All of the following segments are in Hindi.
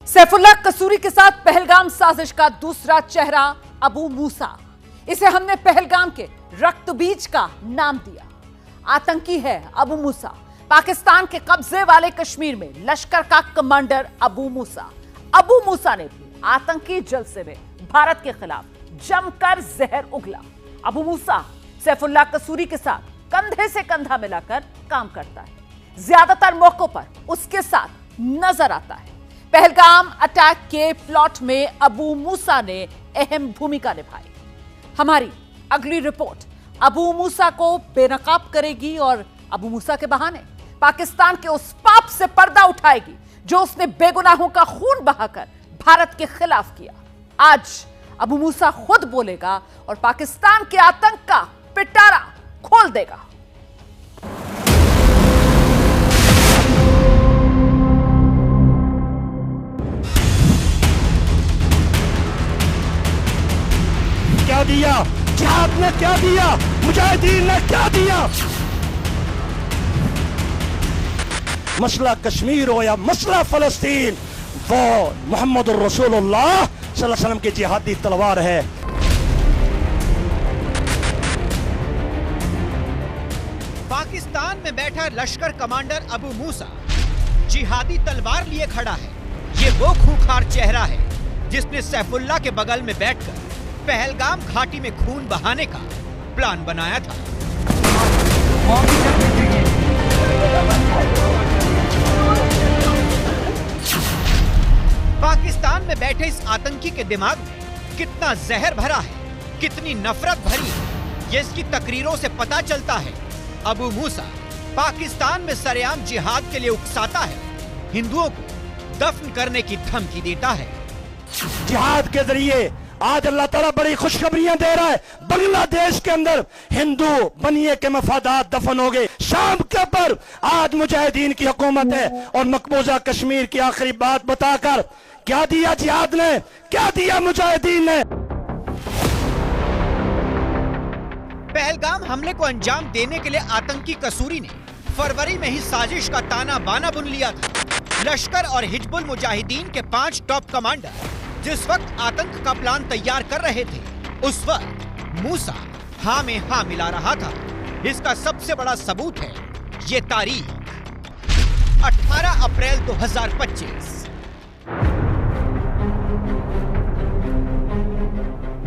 सैफुल्लाह कसूरी के साथ पहलगाम साजिश का दूसरा चेहरा अबू मूसा। इसे हमने पहलगाम के रक्त बीज का नाम दिया। आतंकी है अबू मूसा। पाकिस्तान के कब्जे वाले कश्मीर में लश्कर का कमांडर अबू मूसा। अबू मूसा ने भी आतंकी जलसे में भारत के खिलाफ जमकर जहर उगला। अबू मूसा सैफुल्लाह कसूरी के साथ कंधे से कंधा मिलाकर काम करता है। ज्यादातर मौकों पर उसके साथ नजर आता है। पहलगाम अटैक के प्लॉट में अबू मूसा ने अहम भूमिका निभाई। हमारी अगली रिपोर्ट अबू मूसा को बेनकाब करेगी और अबू मूसा के बहाने पाकिस्तान के उस पाप से पर्दा उठाएगी जो उसने बेगुनाहों का खून बहाकर भारत के खिलाफ किया। आज अबू मूसा खुद बोलेगा और पाकिस्तान के आतंक का पिटारा खोल देगा। क्या दिया जिहाद ने, क्या दिया मुजाहिदीन ने, क्या दिया। मसला कश्मीर हो या मसला फलस्तीन, वो मोहम्मद रसूलुल्लाह सल्लल्लाहु अलैहि वसल्लम की जिहादी तलवार है। पाकिस्तान में बैठा लश्कर कमांडर अबू मूसा जिहादी तलवार लिए खड़ा है। ये वो खूंखार चेहरा है जिसने सैफुल्लाह के बगल में बैठकर पहलगाम घाटी में खून बहाने का प्लान बनाया था। पाकिस्तान में बैठे इस आतंकी के दिमाग में कितना जहर भरा है, कितनी नफरत भरी है, ये इसकी तकरीरों से पता चलता है। अबू मूसा पाकिस्तान में सरेआम जिहाद के लिए उकसाता है, हिंदुओं को दफन करने की धमकी देता है। जिहाद के जरिए आज अल्लाह ताला बड़ी खुशखबरियां दे रहा है। बांग्लादेश के अंदर हिंदू बनिए के मफादात दफन हो गए। शाम के ऊपर आज मुजाहिदीन की हुकूमत है और मकबूजा कश्मीर की आखिरी बात बताकर क्या दिया जिहाद ने, क्या दिया मुजाहिदीन ने। पहलगाम हमले को अंजाम देने के लिए आतंकी कसूरी ने फरवरी में ही साजिश का ताना बाना बुन लिया था। लश्कर और हिजबुल मुजाहिदीन के 5 टॉप कमांडर जिस वक्त आतंक का प्लान तैयार कर रहे थे, उस वक्त मूसा हाँ में हाँ मिला रहा था। इसका सबसे बड़ा सबूत है ये तारीख 18 अप्रैल 2025।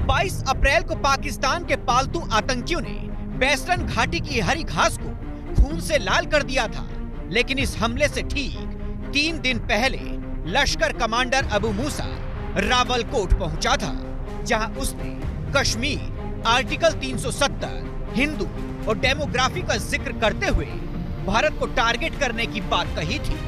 22 अप्रैल को पाकिस्तान के पालतू आतंकियों ने बेस्टर्न घाटी की हरी घास को खून से लाल कर दिया था। लेकिन इस हमले से ठीक 3 दिन पहले लश्कर कमांडर अबू मूसा रावलकोट पहुंचा था, जहां उसने कश्मीर, आर्टिकल 370, हिंदू और डेमोग्राफी का जिक्र करते हुए भारत को टारगेट करने की बात कही थी।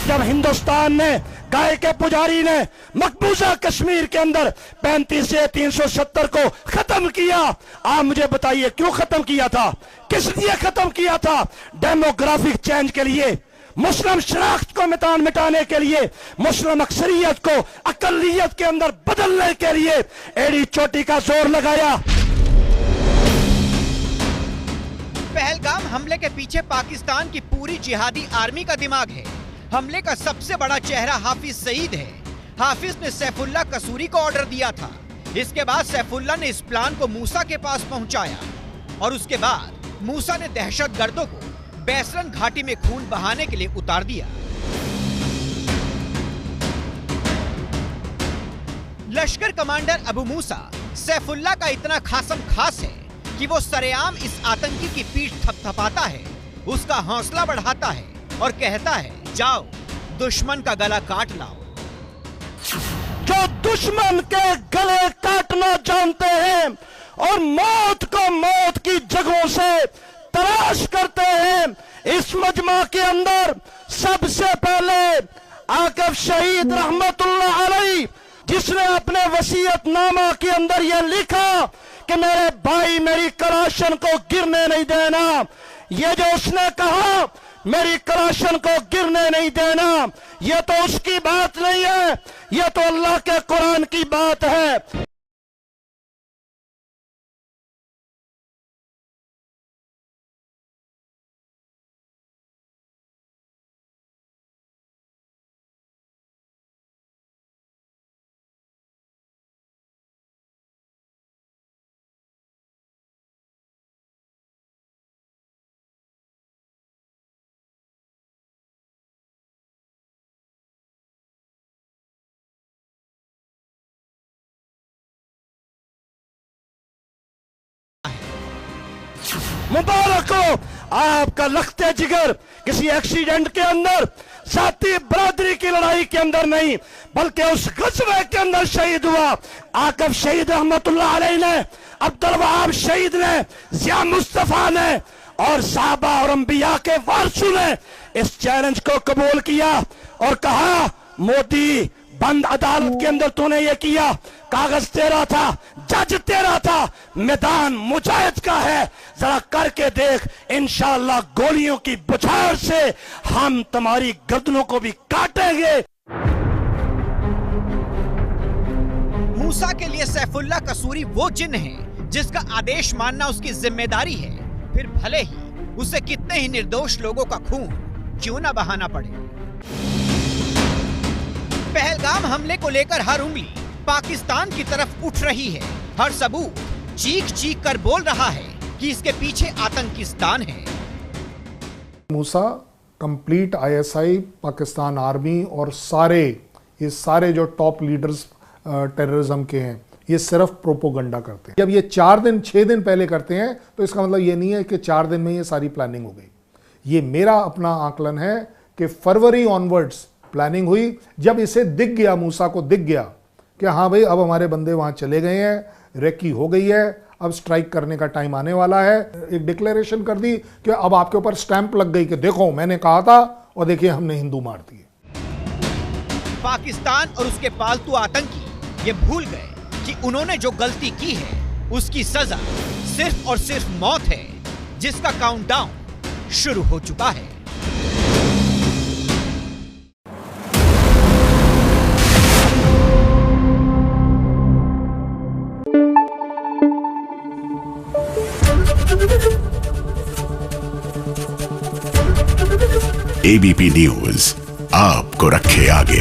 जब हिंदुस्तान ने, गाय के पुजारी ने मकबूजा कश्मीर के अंदर 35 से 370 को खत्म किया, आप मुझे बताइए क्यों खत्म किया था, किस लिए खत्म किया था। डेमोग्राफिक चेंज के लिए, मुस्लिम शनाख्त को मिटाने के लिए, मुस्लिम अक्सरियत को अकलियत के अंदर बदलने के लिए एड़ी चोटी का जोर लगाया। पहलगाम हमले के पीछे पाकिस्तान की पूरी जिहादी आर्मी का दिमाग है। हमले का सबसे बड़ा चेहरा हाफिज सईद है। हाफिज ने सैफुल्लाह कसूरी को ऑर्डर दिया था। इसके बाद सैफुल्लाह ने इस प्लान को मूसा के पास पहुंचाया और उसके बाद मूसा ने दहशतगर्दों को बेस्टर्न घाटी में खून बहाने के लिए उतार दिया। लश्कर कमांडर अबू मूसा सैफुल्लाह का इतना खासम खास है कि वो सरेआम इस आतंकी की पीठ थपथपाता है, उसका हौसला बढ़ाता है और कहता है, जाओ दुश्मन का गला काट लाओ। जो दुश्मन के गले काटना जानते हैं और मौत को मौत की जगहों से तलाश करते हैं, इस मजमा के अंदर सबसे पहले आकिब शहीद रहमतुल्लाह अलैह, जिसने अपने वसीयतनामा के अंदर यह लिखा कि मेरे भाई मेरी कलाशन को गिरने नहीं देना। ये जो उसने कहा मेरी कलाशन को गिरने नहीं देना, ये तो उसकी बात नहीं है, ये तो अल्लाह के कुरान की बात है। मुबारक हो। आपका लखते जिगर किसी एक्सीडेंट के अंदर, जाति बरादरी की लड़ाई के अंदर नहीं, बल्कि उस गज़वे के अंदर शहीद हुआ। आकब शहीद रहमतुल्लाह अलैह ने, अब्दुल वहाब शहीद ने, जिया मुस्तफा ने और साहबा और अंबिया के वारसों ने इस चैलेंज को कबूल किया और कहा, मोदी बंद अदालत के अंदर तूने ये किया, कागज तेरा था, जज तेरा था, मैदान मुजाहिद का है, जरा करके देख, इंशाअल्लाह गोलियों की बौछार से हम तुम्हारी गर्दनों को भी काटेंगे। मूसा के लिए सैफुल्लाह कसूरी वो जिन्न है जिसका आदेश मानना उसकी जिम्मेदारी है, फिर भले ही उसे कितने ही निर्दोष लोगों का खून क्यों ना बहाना पड़े। पहलगाम हमले को लेकर हर उंगली पाकिस्तान की तरफ उठ रही है। हर सबूत चीख चीख कर बोल रहा है कि इसके पीछे आतंकिस्तान है। मूसा कंप्लीट आईएसआई, पाकिस्तान आर्मी और ये सारे जो टॉप लीडर्स टेररिज्म के हैं, ये सिर्फ प्रोपोगंडा करते हैं। जब ये 6 दिन पहले करते हैं तो इसका मतलब ये नहीं है कि 4 दिन में ये सारी प्लानिंग हो गई। ये मेरा अपना आकलन है कि फरवरी ऑनवर्ड्स प्लानिंग हुई। जब इसे दिख गया, मूसा को दिख गया कि हाँ भाई अब हमारे बंदे वहां चले गए हैं, रेकी हो गई है, अब स्ट्राइक करने का टाइम आने वाला है, एक डिक्लेरेशन कर दी कि अब आपके ऊपर स्टैंप लग गई कि देखो मैंने कहा था और देखिए हमने हिंदू मार दिए। पाकिस्तान और उसके पालतू आतंकी ये भूल गए कि उन्होंने जो गलती की है उसकी सजा सिर्फ और सिर्फ मौत है, जिसका काउंटडाउन शुरू हो चुका है। एबीपी न्यूज आपको रखे आगे।